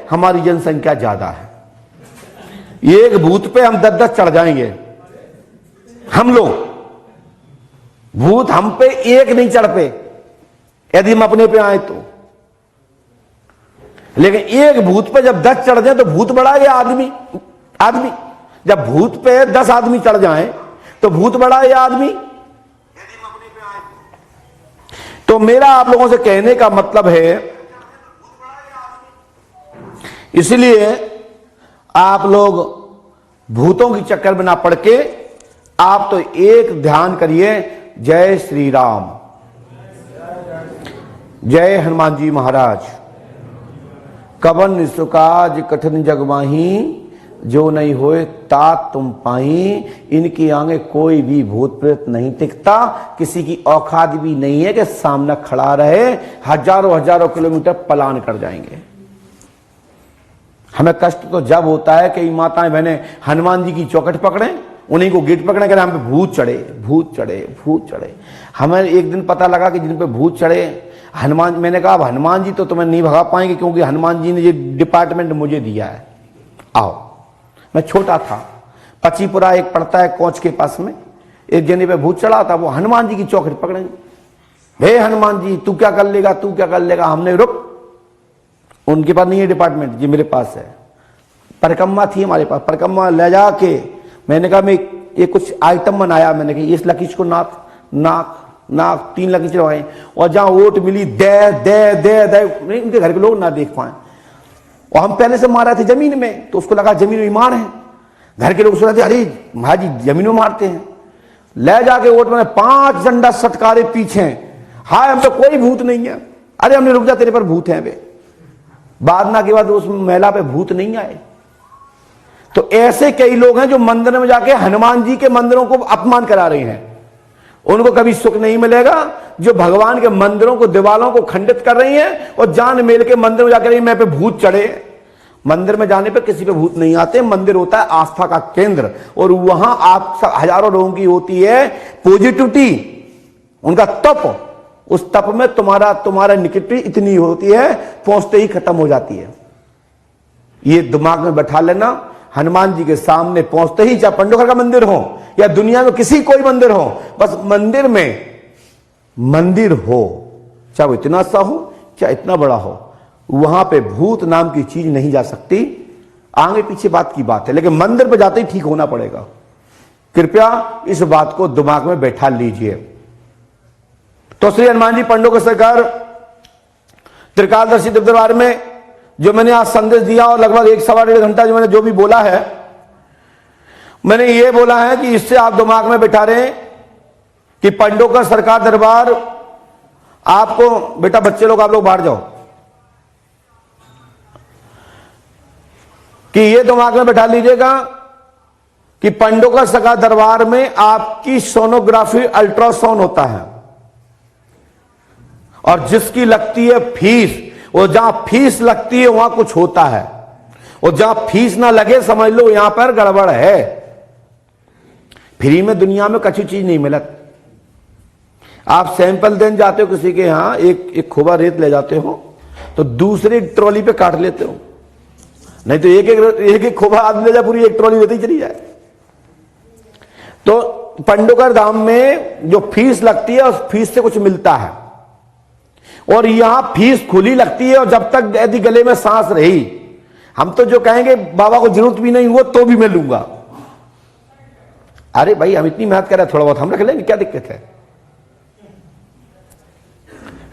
हमारी जनसंख्या ज्यादा है। एक भूत पे हम 10-10 चढ़ जाएंगे। हम लोग भूत हम पे एक नहीं चढ़ पे यदि हम अपने पे आए तो, लेकिन एक भूत पे जब 10 चढ़ जाए तो भूत बड़ा या आदमी? आदमी। जब भूत पे 10 आदमी चढ़ जाए तो भूत बड़ा या आदमी? यदि हम अपने पे आए तो मेरा आप लोगों से कहने का मतलब है, इसलिए आप लोग भूतों की चक्कर में ना पड़ के आप तो एक ध्यान करिए, जय श्री राम, जय हनुमान जी महाराज। कवन सुकाज कठिन जग माही, जो नहीं होए तात तुम पाई। इनकी आगे कोई भी भूत प्रेत नहीं टिकता, किसी की औकात भी नहीं है कि सामने खड़ा रहे, हजारों हजारों किलोमीटर पलायन कर जाएंगे। हमें कष्ट तो जब होता है कि माताएं बहनें हनुमान जी की चौखट पकड़े, उन्हीं को गिट पकड़े, करें हम पे भूत चढ़े, भूत चढ़े, भूत चढ़े। हमें एक दिन पता लगा कि जिन पे भूत चढ़े हनुमान, मैंने कहा अब हनुमान जी तो तुम्हें नहीं भगा पाएंगे, क्योंकि हनुमान जी ने ये डिपार्टमेंट मुझे दिया है। आओ, मैं छोटा था, पचीपुरा एक पड़ता है कोच के पास में, एक जने पे भूत चढ़ा था, वो हनुमान जी की चौखट पकड़ेंगे, हे हनुमान जी तू क्या कर लेगा, तू क्या कर लेगा। हमने रुक, उनके पास नहीं है डिपार्टमेंट, जी मेरे पास है। परिक्रमा थी हमारे पास, परिक्रमा ले जाके मैंने कहा मैं ये कुछ आइटम बनाया, मैंने कहा इस लकीज को नाक नाक नाक 3 लकीज लगाए, और जहां वोट मिली दे दे दे दे, उनके घर के लोग ना देख पाए। और हम पहले से मार रहे थे जमीन में, तो उसको लगा जमीन में ईमान है। घर के लोग सोच रहे थे अरे महाजी जमीन में मारते हैं। ले जाके वोट में 5 डंडा सटकारे पीछे, हाय हम तो कोई भूत नहीं है। अरे हमने रुक जा तेरे पर भूत है वे। बादना के बाद उस महिला पे भूत नहीं आए। तो ऐसे कई लोग हैं जो मंदिर में जाके हनुमान जी के मंदिरों को अपमान करा रहे हैं, उनको कभी सुख नहीं मिलेगा। जो भगवान के मंदिरों को, दीवालों को खंडित कर रही हैं और जान मेल के मंदिर में जाकर मैं पे भूत चढ़े। मंदिर में जाने पे किसी पे भूत नहीं आते। मंदिर होता है आस्था का केंद्र, और वहां आप हजारों लोगों की होती है पॉजिटिविटी, उनका तप। उस तप में तुम्हारा निगेटिविटी इतनी होती है, पहुंचते ही खत्म हो जाती है। ये दिमाग में बैठा लेना। हनुमान जी के सामने पहुंचते ही, चाहे पंडोकर का मंदिर हो या दुनिया में किसी कोई मंदिर हो, बस मंदिर में मंदिर हो, चाहे वो इतना सा हो चाहे इतना बड़ा हो, वहां पे भूत नाम की चीज नहीं जा सकती। आगे पीछे बात की बात है, लेकिन मंदिर पे जाते ही ठीक होना पड़ेगा। कृपया इस बात को दिमाग में बैठा लीजिए। तो श्री हनुमान जी पंडोकर सरकार त्रिकालदर्शी दरबार में जो मैंने आज संदेश दिया, और लगभग 1-1.25 घंटा जो मैंने जो भी बोला है, मैंने ये बोला है कि इससे आप दिमाग में बैठा रहे हैं कि पंडोकर सरकार दरबार आपको, बेटा बच्चे लोग आप लोग बाहर जाओ, कि ये दिमाग में बैठा लीजिएगा कि पंडोकर सरकार दरबार में आपकी सोनोग्राफी अल्ट्रासाउंड होता है, और जिसकी लगती है फीस, और जहां फीस लगती है वहां कुछ होता है, और जहां फीस ना लगे समझ लो यहां पर गड़बड़ है। फ्री में दुनिया में कच्ची चीज नहीं मिलत। आप सैंपल देने जाते हो किसी के यहां, एक खोबा रेत ले जाते हो तो दूसरी ट्रॉली पे काट लेते हो, नहीं तो एक खोबा आदमी ले जाए, पूरी एक ट्रॉली लेते ही चली जाए। तो पंडोकर धाम में जो फीस लगती है उस फीस से कुछ मिलता है, और यहां फीस खुली लगती है, और जब तक यदि गले में सांस रही, हम तो जो कहेंगे बाबा को जरूरत भी नहीं हुआ तो भी मैं लूंगा। अरे भाई हम इतनी मेहनत कर रहे हैं, थोड़ा बहुत हम रख लेंगे, क्या दिक्कत है।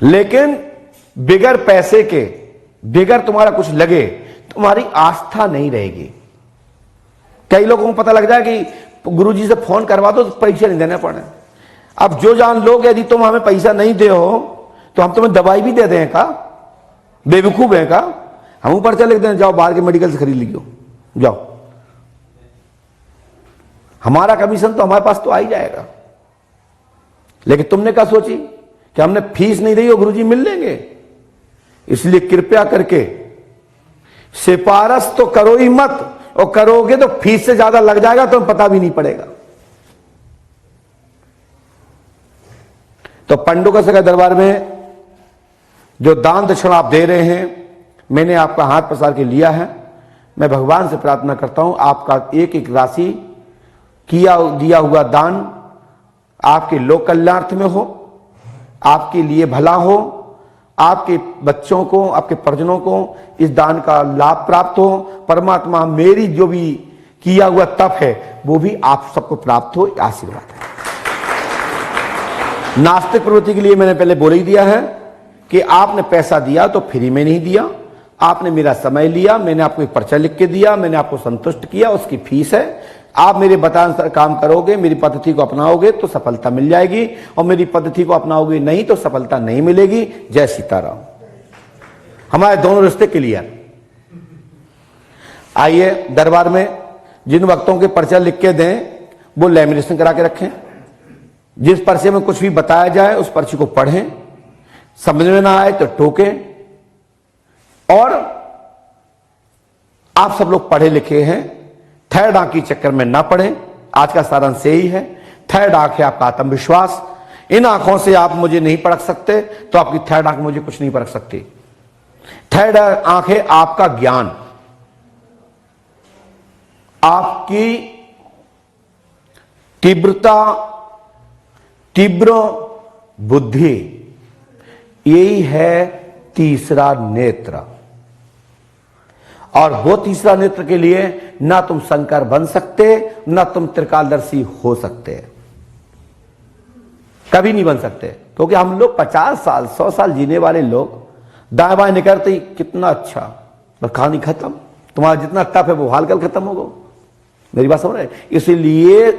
लेकिन बिगर पैसे के, बिगर तुम्हारा कुछ लगे, तुम्हारी आस्था नहीं रहेगी। कई लोगों को पता लग जाए कि गुरुजी से फोन करवा दो तो पैसे नहीं देने पड़े। अब जो जान लोग यदि तुम हमें पैसा नहीं दे हो तो हम तुम्हें दवाई भी दे दें का, बेवकूफ है का। हम ऊपर चले लिख दें, जाओ बाहर के मेडिकल से खरीद लीजिए, जाओ, हमारा कमीशन तो हमारे पास तो आ ही जाएगा। लेकिन तुमने क्या सोची कि हमने फीस नहीं दी और गुरुजी मिल लेंगे। इसलिए कृपया करके सिफारिश तो करो ही मत, और करोगे तो फीस से ज्यादा लग जाएगा, तो पता भी नहीं पड़ेगा। तो पंडोकर सरकार दरबार में जो दान दक्षिणा आप दे रहे हैं, मैंने आपका हाथ पसार के लिया है। मैं भगवान से प्रार्थना करता हूं आपका एक एक राशि किया दिया हुआ दान आपके लोक कल्याणार्थ में हो, आपके लिए भला हो, आपके बच्चों को, आपके परिजनों को इस दान का लाभ प्राप्त हो। परमात्मा मेरी जो भी किया हुआ तप है वो भी आप सबको प्राप्त हो, आशीर्वाद है। नास्तिक प्रवृत्ति के लिए मैंने पहले बोल ही दिया है कि आपने पैसा दिया तो फ्री में नहीं दिया, आपने मेरा समय लिया, मैंने आपको एक पर्चा लिख के दिया, मैंने आपको संतुष्ट किया, उसकी फीस है। आप मेरे बताए अनुसार काम करोगे, मेरी पद्धति को अपनाओगे तो सफलता मिल जाएगी, और मेरी पद्धति को अपनाओगे नहीं तो सफलता नहीं मिलेगी। जय सीताराम। हमारे दोनों रिश्ते क्लियर। आइए दरबार में जिन वक्तों के पर्चा लिख के दें वो लैमिनेशन करा के रखें। जिस पर्चे में कुछ भी बताया जाए उस पर्ची को पढ़ें, समझ में ना आए तो टोकें। और आप सब लोग पढ़े लिखे हैं, थर्ड आंख के चक्कर में ना पड़े। आज का सारांश यही है। थर्ड आंख है आपका आत्मविश्वास। इन आंखों से आप मुझे नहीं परख सकते तो आपकी थर्ड आंख मुझे कुछ नहीं परख सकती। थर्ड आंख है आपका ज्ञान, आपकी तीव्रता, तीव्र बुद्धि, यही है तीसरा नेत्र। और वो तीसरा नेत्र के लिए ना तुम शंकर बन सकते ना तुम त्रिकालदर्शी हो सकते, कभी नहीं बन सकते। क्योंकि हम लोग 50 साल 100 साल जीने वाले लोग दाएं बाएं निकलते ही कितना अच्छा, बस कहानी खत्म। तुम्हारा जितना तप है वो हालकल खत्म होगा। मेरी बात समझ रहे? इसलिए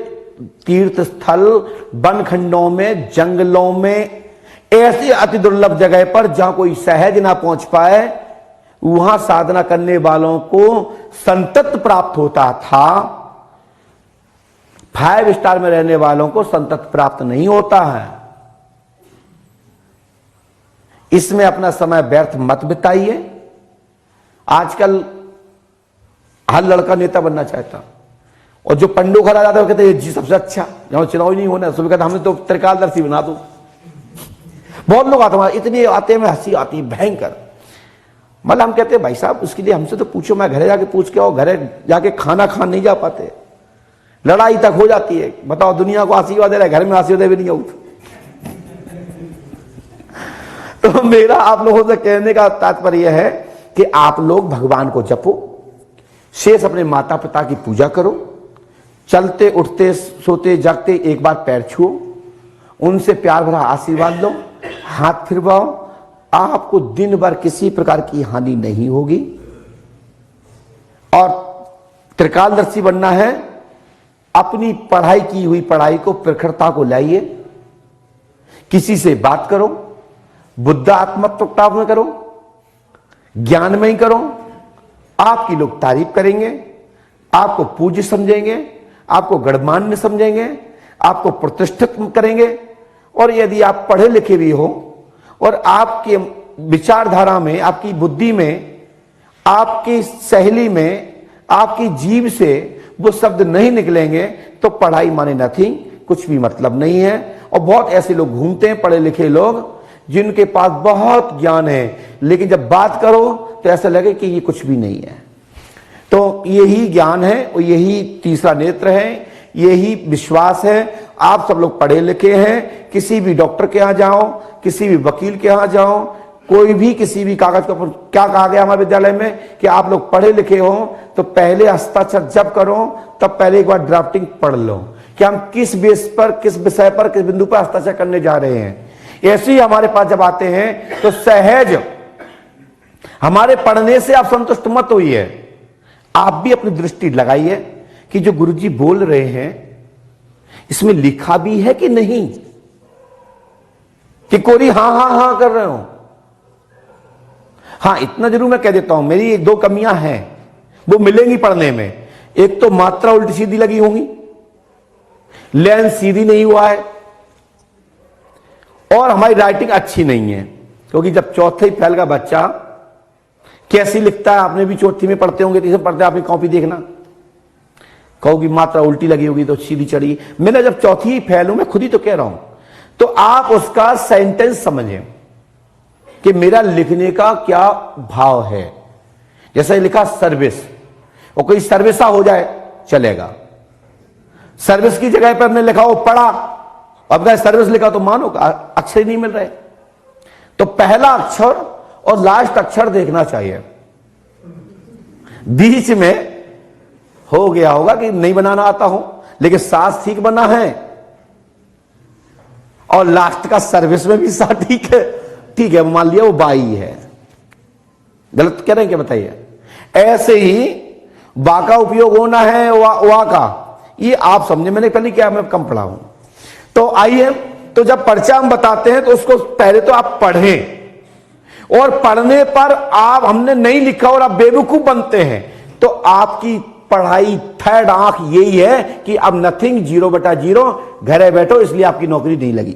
तीर्थ स्थल, वन खंडों में, जंगलों में, ऐसी अति दुर्लभ जगह पर जहां कोई सहज ना पहुंच पाए, वहां साधना करने वालों को संतत प्राप्त होता था। 5 स्टार में रहने वालों को संतत प्राप्त नहीं होता है। इसमें अपना समय व्यर्थ मत बिताइए। आजकल हर लड़का नेता बनना चाहता, और जो पंडू खड़ा जाता है वो कहते हैं जी सबसे अच्छा, जहां चुनाव नहीं होना सुबह कहते हमने तो त्रिकालदर्शी बना दो। बहुत लोग आते हैं, इतने आते हैं, हंसी आती है भयंकर। मतलब हम कहते हैं भाई साहब उसके लिए हमसे तो पूछो, मैं घरे जाके पूछ के आओ, घरे जाके खाना खान नहीं जा पाते, लड़ाई तक हो जाती है। बताओ दुनिया को आशीर्वाद दे रहा है, घर में आशीर्वाद भी नहीं होता। तो मेरा आप लोगों से कहने का तात्पर्य है कि आप लोग भगवान को जपो, शेष अपने माता पिता की पूजा करो, चलते उठते सोते जागते एक बार पैर छुओ, उनसे प्यार भरा आशीर्वाद लो, हाथ फिरवाओ। आपको दिन भर किसी प्रकार की हानि नहीं होगी। और त्रिकालदर्शी बनना है, अपनी पढ़ाई की हुई पढ़ाई को प्रखरता को लाइए, किसी से बात करो, बुद्धात्मक प्रताप में करो, ज्ञान में ही करो। आपकी लोग तारीफ करेंगे, आपको पूज्य समझेंगे, आपको गणमान्य समझेंगे, आपको प्रतिष्ठित करेंगे। और यदि आप पढ़े लिखे भी हो और आपके विचारधारा में, आपकी बुद्धि में, आपकी शैली में, आपकी जीभ से वो शब्द नहीं निकलेंगे तो पढ़ाई माने नथिंग, कुछ भी मतलब नहीं है। और बहुत ऐसे लोग घूमते हैं पढ़े लिखे लोग जिनके पास बहुत ज्ञान है, लेकिन जब बात करो तो ऐसा लगे कि ये कुछ भी नहीं है। तो यही ज्ञान है और यही तीसरा नेत्र है, यही विश्वास है। आप सब लोग पढ़े लिखे हैं, किसी भी डॉक्टर के यहां जाओ, किसी भी वकील के यहां जाओ, कोई भी किसी भी कागज के ऊपर क्या कहा गया हमारे विद्यालय में कि आप लोग पढ़े लिखे हो तो पहले हस्ताक्षर जब करो तब पहले एक बार ड्राफ्टिंग पढ़ लो कि हम किस बेस पर, किस विषय पर, किस बिंदु पर हस्ताक्षर करने जा रहे हैं। ऐसे ही हमारे पास जब आते हैं तो सहज हमारे पढ़ने से आप संतुष्ट मत होइए, आप भी अपनी दृष्टि लगाइए कि जो गुरुजी बोल रहे हैं इसमें लिखा भी है कि नहीं, कि कोई हां हां हां कर रहे हो। हां इतना जरूर मैं कह देता हूं, मेरी 1-2 कमियां हैं, वो मिलेंगी पढ़ने में। एक तो मात्रा उल्टी सीधी लगी होंगी, लाइन सीधी नहीं हुआ है, और हमारी राइटिंग अच्छी नहीं है। क्योंकि जब चौथे फेल का बच्चा कैसी लिखता है, आपने भी चौथी में पढ़ते होंगे, तीसरे पढ़ते आपकी कॉपी देखना, कहोगी मात्रा उल्टी लगी होगी तो सीधी चढ़ी। मैंने जब चौथी फेल हूं, मैं खुद ही तो कह रहा हूं, तो आप उसका सेंटेंस समझें कि मेरा लिखने का क्या भाव है। जैसे लिखा सर्विस, और कोई सर्विसा हो जाए चलेगा। सर्विस की जगह पर हमने लिखा हो पढ़ा, अब अगर सर्विस लिखा तो मानो अक्षर ही नहीं मिल रहे। तो पहला अक्षर और लास्ट अक्षर देखना चाहिए। बीच में हो गया होगा कि नहीं बनाना आता हो, लेकिन साथ ठीक बना है, और लास्ट का सर्विस में भी साथ ठीक है। ठीक है, मान लिया वो बाई है, गलत कह रहे हैं क्या बताइए। ऐसे ही बा का उपयोग होना है, वा का, ये आप समझे, मैंने पहले क्या, मैं कम पढ़ा हूं। तो आइए, तो जब पर्चा हम बताते हैं तो उसको पहले तो आप पढ़ें, और पढ़ने पर आप हमने नहीं लिखा और आप बेवकूफ बनते हैं, तो आपकी पढ़ाई थर्ड आंख यही है कि अब नथिंग, 0/0, घरे बैठो, इसलिए आपकी नौकरी नहीं लगी।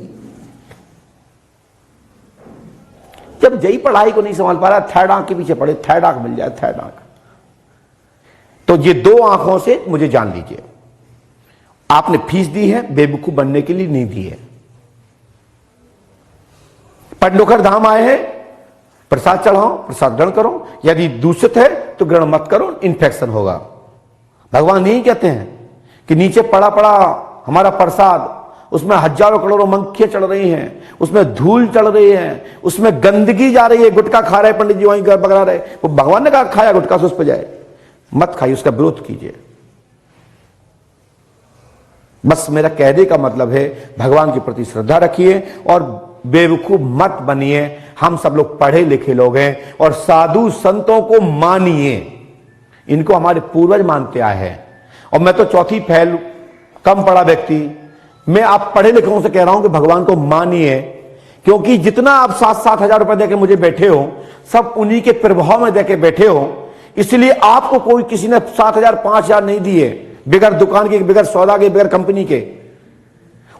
जब जई पढ़ाई को नहीं संभाल पा रहा, थर्ड आंख के पीछे पड़े, थर्ड आंख मिल जाए, थर्ड आंख। तो ये दो आंखों से मुझे जान लीजिए, आपने फीस दी है, बेवकूफ बनने के लिए नहीं दी है। पंडोखर धाम आए हैं, प्रसाद चढ़ाओ, प्रसाद ग्रहण करो, यदि दूषित है तो ग्रहण मत करो, इंफेक्शन होगा। भगवान यही कहते हैं कि नीचे पड़ा पड़ा हमारा प्रसाद, उसमें हजारों करोड़ों मंखियां चढ़ रही हैं, उसमें धूल चढ़ रही है, उसमें गंदगी जा रही है, गुटखा खा रहे पंडित जी वहीं बगरा रहे, वो भगवान ने कहा खाया गुटखा से उस पर जाए, मत खाइए, उसका विरोध कीजिए। बस मेरा कहने का मतलब है, भगवान के प्रति श्रद्धा रखिए और बेवकूफ मत बनिए। हम सब लोग पढ़े लिखे लोग हैं और साधु संतों को मानिए, इनको हमारे पूर्वज मानते आए हैं। और मैं तो चौथी फैल कम पढ़ा व्यक्ति, मैं आप पढ़े लिखों से कह रहा हूं कि भगवान को मानिए, क्योंकि जितना आप 7-7 हजार रुपए देके मुझे बैठे हो, सब उन्हीं के प्रभाव में देके बैठे हो, इसलिए आपको कोई किसी ने 7,000 5,000 नहीं दिए, बिगर दुकान के, बिगर सौदा के, बिगर कंपनी के।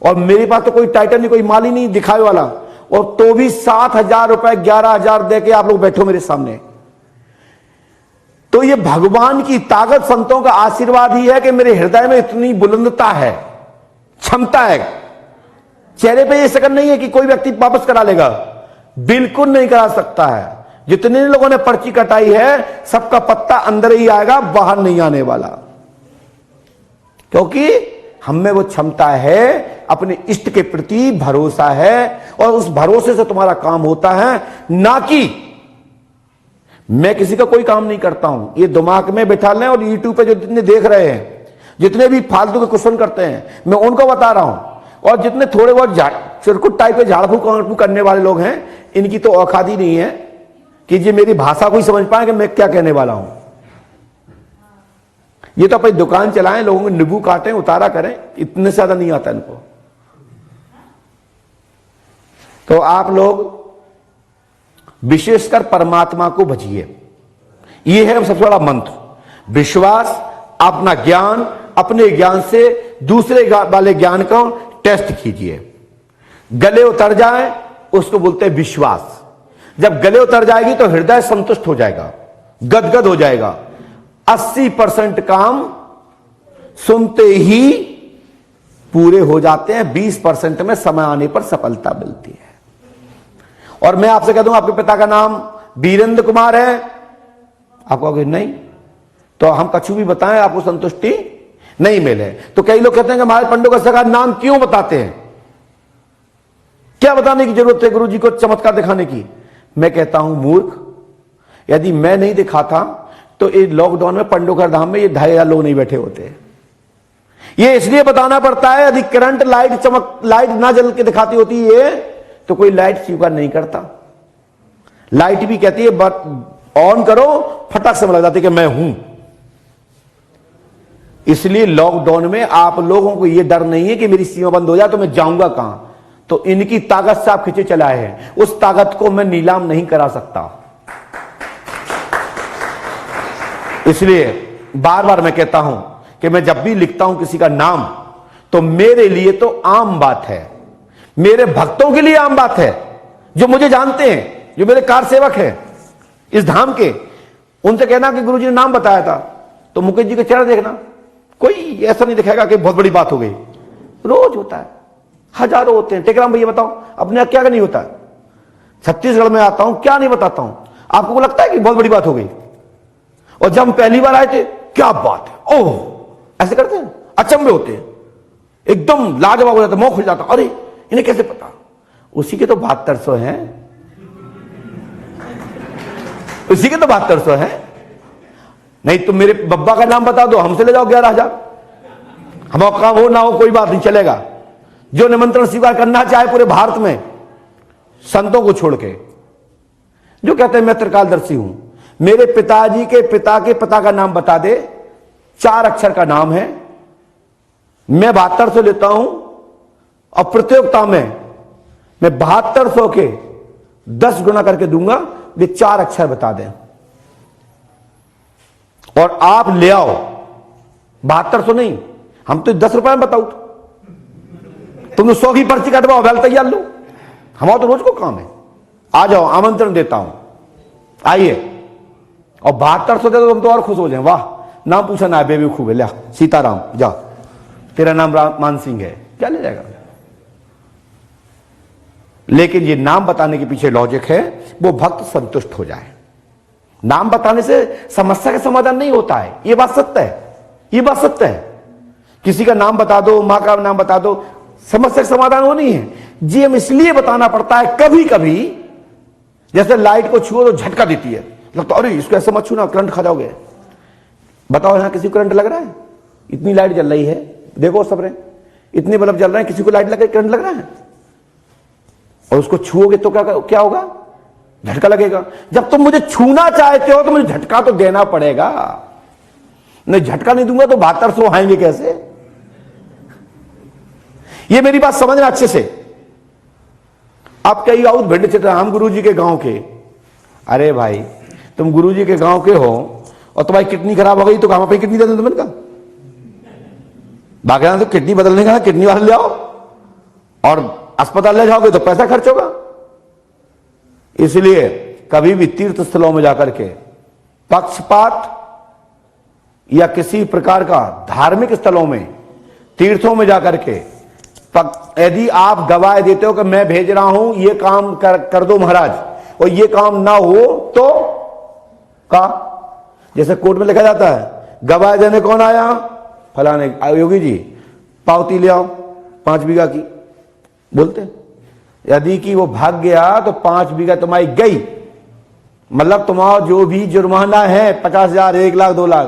और मेरे पास तो कोई टाइटल नहीं, कोई माल ही नहीं दिखावे वाला, और तो भी 7,000 रुपए 11,000 देके आप लोग बैठो मेरे सामने। तो ये भगवान की ताकत, संतों का आशीर्वाद ही है कि मेरे हृदय में इतनी बुलंदता है, क्षमता है। चेहरे पे ये शकल नहीं है कि कोई व्यक्ति वापस करा लेगा, बिल्कुल नहीं करा सकता है। जितने लोगों ने पर्ची कटाई है, सबका पत्ता अंदर ही आएगा, बाहर नहीं आने वाला, क्योंकि हम में वो क्षमता है, अपने इष्ट के प्रति भरोसा है, और उस भरोसे से तुम्हारा काम होता है, ना कि मैं किसी का कोई काम नहीं करता हूं। ये दिमाग में बैठा लें, और यूट्यूब पे जो जितने देख रहे हैं, जितने भी फालतू के क्वेश्चन करते हैं, मैं उनको बता रहा हूं। और जितने थोड़े बहुत चिरकुट टाइप के झाड़ फूक करने वाले लोग हैं, इनकी तो औकात ही नहीं है कि ये मेरी भाषा को ही समझ पाए कि मैं क्या कहने वाला हूं। ये तो अपनी दुकान चलाएं, लोगों को नींबू काटें, उतारा करें, इतने से ज्यादा नहीं आता इनको। तो आप लोग विशेषकर परमात्मा को भजिए, यह है सबसे बड़ा मंत्र। विश्वास, अपना ज्ञान, अपने ज्ञान से दूसरे वाले ज्ञान को टेस्ट कीजिए। गले उतर जाए उसको बोलते हैं विश्वास। जब गले उतर जाएगी तो हृदय संतुष्ट हो जाएगा, गदगद हो जाएगा। 80% काम सुनते ही पूरे हो जाते हैं, 20% में समय आने पर सफलता मिलती है। और मैं आपसे कह दूं आपके पिता का नाम वीरेंद्र कुमार है, आप कहोगे नहीं, तो हम कछु भी बताएं आपको संतुष्टि नहीं मिले। तो कई लोग कहते हैं कि हमारे पंडों का नाम क्यों बताते हैं, क्या बताने की जरूरत है गुरु जी को चमत्कार दिखाने की। मैं कहता हूं मूर्ख, यदि मैं नहीं दिखाता तो इस लॉकडाउन में पंडोकर धाम में ये 2,500 लोग नहीं बैठे होते। ये इसलिए बताना पड़ता है, यदि करंट लाइट ना जल के दिखाती होती है तो कोई लाइट स्वीकार नहीं करता। लाइट भी कहती है ऑन करो, फटाक से लग जाती है कि मैं हूं। इसलिए लॉकडाउन में आप लोगों को यह डर नहीं है कि मेरी सीमा बंद हो जाए तो मैं जाऊंगा कहां। तो इनकी ताकत से आप खींचे चलाए हैं, उस ताकत को मैं नीलाम नहीं करा सकता। इसलिए बार बार मैं कहता हूं कि मैं जब भी लिखता हूं किसी का नाम, तो मेरे लिए तो आम बात है, मेरे भक्तों के लिए आम बात है, जो मुझे जानते हैं, जो मेरे कार सेवक हैं इस धाम के, उनसे कहना कि गुरुजी ने नाम बताया था, तो मुकेश जी का चेहरा देखना, कोई ऐसा नहीं दिखाएगा कि बहुत बड़ी बात हो गई। रोज होता है, हजारों होते हैं। टेकराम भैया बताओ अपने यहाँ क्या नहीं होता है। छत्तीसगढ़ में आता हूं, क्या नहीं बताता हूं, आपको लगता है कि बहुत बड़ी बात हो गई। और जब हम पहली बार आए थे, क्या बात है, ओह ऐसे करते हैं, अचंभे होते हैं, एकदम लाजवाब हो जाता, मुंह खुल जाता, अरे इन्हें कैसे पता। उसी के तो 7200 हैं, उसी के तो 7200 हैं। नहीं तुम मेरे बब्बा का नाम बता दो, हमसे ले जाओ 11,000। हमारा काम हो ना हो कोई बात नहीं, चलेगा। जो निमंत्रण स्वीकार करना चाहे पूरे भारत में, संतों को छोड़ के, जो कहते हैं मैं त्रिकालदर्शी हूं, मेरे पिताजी के पिता के पिता का नाम बता दे, 4 अक्षर का नाम है, मैं 7200 लेता हूं, और प्रतियोगिता में मैं 7200 के 10 गुना करके दूंगा, वे 4 अक्षर बता दें और आप ले आओ। 7200 नहीं, हम तो 10 रुपए में बताओ, तुम 100 की पर्ची कटवाओ, बैल तैयार लो, हमारा तो रोज को काम है। आ जाओ, आमंत्रण देता हूं, आइए। और 7200 दे तो तुम तो और खुश हो जाए, वाह नाम पूछा ना, बेवकूफ है, लिया सीताराम जा, तेरा नाम मान सिंह है, क्या ले जाएगा। लेकिन ये नाम बताने के पीछे लॉजिक है, वो भक्त संतुष्ट हो जाए। नाम बताने से समस्या का समाधान नहीं होता है, ये बात सत्य है, ये बात सत्य है। किसी का नाम बता दो, मां का नाम बता दो, समस्या का समाधान वो नहीं है जी। हम इसलिए बताना पड़ता है कभी कभी, जैसे लाइट को छुओ तो झटका देती है, लगता अरे इसको ऐसे मत छूना, करंट खा जाओगे। बताओ यहां किसी को करंट लग रहा है? इतनी लाइट जल रही है, देखो सबरे, इतने बल्ब जल रहे हैं, किसी को लाइट लग रही, करंट लग रहा है? और उसको छुओगे तो क्या होगा? झटका लगेगा। जब तुम मुझे छूना चाहते हो तो मुझे झटका तो देना पड़ेगा, नहीं झटका नहीं दूंगा तो 7200 आएंगे कैसे? ये मेरी बात समझना अच्छे से। आप कई आउट भिंड चित्र, हम गुरु जी के गांव के। अरे भाई तुम गुरु जी के गांव के हो और तुम्हारी किडनी खराब हो गई तो काम पे किडनी दे दो तुमने कहा, बाकी तो किडनी बदलने का किडनी वाले ले आओ, और अस्पताल ले जाओगे तो पैसा खर्च होगा। इसलिए कभी भी तीर्थ स्थलों में जाकर के पक्षपात या किसी प्रकार का धार्मिक स्थलों में, तीर्थों में जाकर के यदि आप गवाह देते हो कि मैं भेज रहा हूं ये काम कर दो महाराज, और ये काम ना हो तो का, जैसे कोर्ट में लिखा जाता है गवाह देने कौन आया, फलाने योगी जी, पावती ले आओ 5 बीघा की, बोलते यदि कि वो भाग गया तो 5 बीघा तुम्हारी गई, मतलब तुम्हारा जो भी जुर्माना है 50,000, 1 लाख, 2 लाख,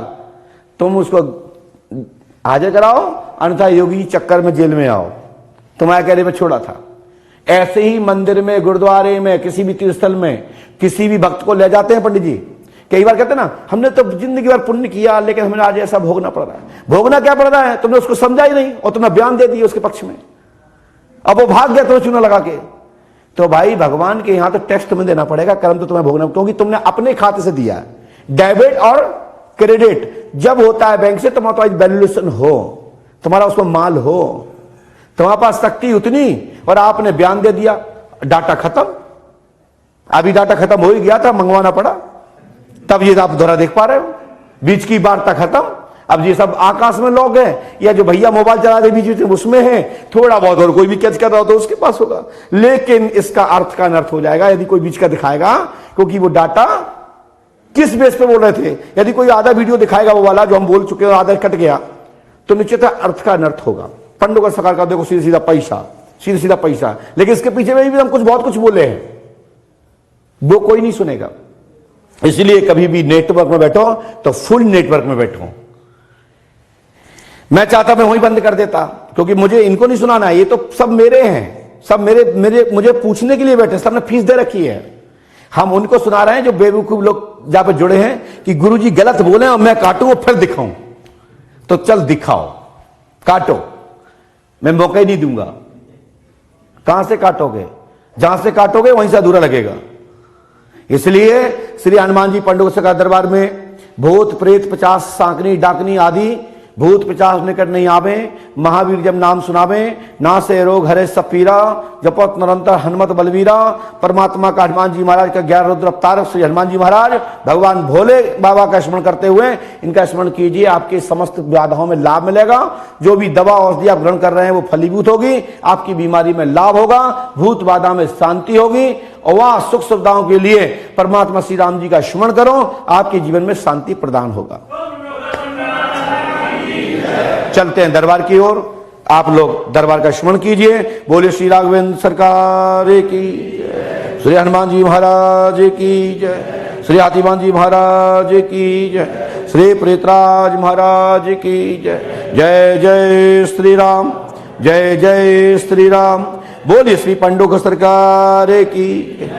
तुम उसको हाजिर कराओ, अन्यथा योगी चक्कर में जेल में आओ, तुम्हारे कहने में छोड़ा था। ऐसे ही मंदिर में, गुरुद्वारे में, किसी भी तीर्थस्थल में किसी भी भक्त को ले जाते हैं पंडित जी। कई बार कहते हैं ना हमने तो जिंदगी भर पुण्य किया लेकिन हमें आज ऐसा भोगना पड़ रहा है। भोगना क्या पड़ रहा है? तुमने उसको समझा ही नहीं और तुमने बयान दे दिया उसके पक्ष में, अब वो भाग गया तुम्हें चूना लगा के। तो भाई भगवान के यहां तो टैक्स तुम्हें देना पड़ेगा, कर्म तो तुम्हें भोगना, क्योंकि तुमने अपने खाते से दिया। डेबिट और क्रेडिट जब होता है बैंक से, तुम्हारा वैल्यूएशन हो, तुम्हारा उसको माल हो, तुम्हारे पास शक्ति उतनी, और आपने बयान दे दिया, डाटा खत्म। अभी डाटा खत्म हो ही गया था, मंगवाना पड़ा, तब ये आप दोहरा देख पा रहे हो। बीच की वार्ता खत्म, अब ये सब आकाश में लोग हैं, या जो भैया मोबाइल चला रहे बीच में उसमें है, थोड़ा बहुत और कोई भी कैच कर रहा हो तो उसके पास होगा, लेकिन इसका अर्थ का अनर्थ हो जाएगा यदि कोई बीच का दिखाएगा, क्योंकि वो डाटा किस बेस पे बोल रहे थे। यदि कोई आधा वीडियो दिखाएगा वो वाला जो हम बोल चुके हैं, आधा कट गया, तो निश्चित अर्थ का अनर्थ होगा। पंडों का सरकार का देखो सीधा सीधा पैसा, सीधा सीधा पैसा, लेकिन इसके पीछे में भी हम कुछ बहुत कुछ बोले हैं, वो कोई नहीं सुनेगा। इसलिए कभी भी नेटवर्क में बैठो तो फुल नेटवर्क में बैठो। मैं चाहता मैं वहीं बंद कर देता, क्योंकि मुझे इनको नहीं सुनाना है, ये तो सब मेरे हैं, सब मेरे मुझे पूछने के लिए बैठे, सबने फीस दे रखी है। हम उनको सुना रहे हैं जो बेवकूफ लोग जहां पर जुड़े हैं कि गुरुजी गलत बोले और मैं काटूं और फिर दिखाऊं। तो चल दिखाओ, काटो, मैं मौका ही नहीं दूंगा। कहां से काटोगे? जहां से काटोगे वहीं से अधूरा लगेगा। इसलिए श्री हनुमान जी पंडों सरकार दरबार में भूत प्रेत 50 सांकनी डाकनी आदि भूत पिशाच निकट नहीं आवे, महावीर जब नाम सुनावे, ना से रोग हरे सब पीरा, जपत निरंतर हनुमत बलवीरा। परमात्मा का हनुमान जी महाराज का 11 रुद्र अवतार श्री हनुमान जी महाराज भगवान भोले बाबा का स्मरण करते हुए इनका स्मरण कीजिए, आपके समस्त बाधाओं में लाभ मिलेगा। जो भी दवा औषधि आप ग्रहण कर रहे हैं वो फलीभूत होगी, आपकी बीमारी में लाभ होगा, भूत बाधा में शांति होगी, और वहां सुख सुविधाओं के लिए परमात्मा श्री राम जी का स्मरण करो, आपके जीवन में शांति प्रदान होगा। चलते हैं दरबार की ओर, आप लोग दरबार का स्मरण कीजिए। बोले श्री राघवेंद्र सरकार की जय, श्री हनुमान जी महाराज की जय, श्री हाथीमान जी महाराज की जय, श्री प्रेतराज महाराज की जय। जय जय श्री राम, जय जय श्री राम। बोलिए श्री पंडोक सरकार की।